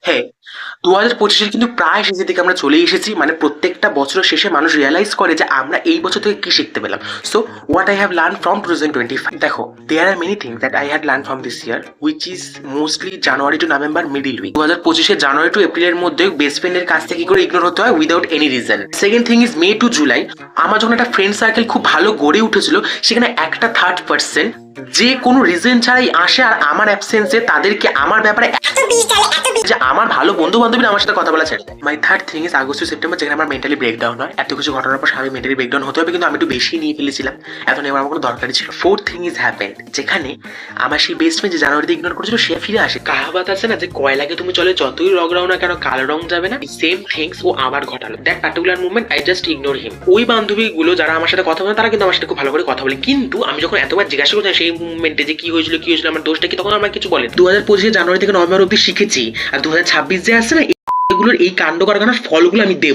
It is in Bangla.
হ্যাঁ, 2025-এর কিন্তু প্রায় শেষের দিকে আমরা চলে এসেছি। মানে প্রত্যেকটা বছরের শেষে মানুষ রিয়ালাইজ করে যে আমরা এই বছর থেকে কি শিখতে পেলাম। So what I have learn from 2025, দেখো there are many things that I had learn from this year which is mostly January to November middle week. 2025-এর জানুয়ারি টু এপ্রিলের মধ্যে বেস্ট ফ্রেন্ডের কাছ থেকে কি করে ইগনোর হতে হয় without any reason. Second thing is May to July, আমার যখন একটা ফ্রেন্ড সার্কেল খুব ভালো গড়ে উঠেছিল, সেখানে একটা থার্ড পার্সন যে কোনো রিজন ছাড়াই আসে আর আমার অ্যাবসেন্সে তাদেরকে আমার ব্যাপারে যে আমার ভালো বন্ধু বান্ধবীরা আমার সাথে কথা বলা ছেড়ে দেয়। মাই third thing is August to September, যেখানে আমার মেন্টালি ব্রেকডাউন হয়। এত কিছু ঘটনার পর আমি মেন্টালি ব্রেকডাউন হতে হবে, কিন্তু আমি একটু বেশি নিয়ে ফেলেছিলাম, এত নেওয়ার আমার কোনো দরকারই ছিল। ফোর্থ থিং ইজ হ্যাপেন্ড, যেখানে আমার সেই বেস্ট ফ্রেন্ড যে জানুয়ারিতে ইগনোর করেছিল সে ফিরে আসে। কাহাবাত আছে না যে কয়লাকে তুমি চলে যতই রং রাও না কেন কালো রং যাবে না, সেম থিংস ও আবার ঘটালো। That particular movement I just ignore him. ওই বান্ধবীগুলো যারা আমার সাথে কথা বলে তারা কিন্তু আমার সাথে খুব ভালো করে কথা বলে, কিন্তু আমি যখন এতবার জিজ্ঞাসা করছি সেই মুভমেন্টে যে কি হয়েছিল আমার দোষটা কি, তখন আমার কিছু বলে। 2025 জানুয়ারি থেকে নভেম্বর অব্দি শিখেছি, আর 2026 যে আসছে না, এগুলোর এই কাণ্ড কারখানার ফলগুলো আমি দেবো।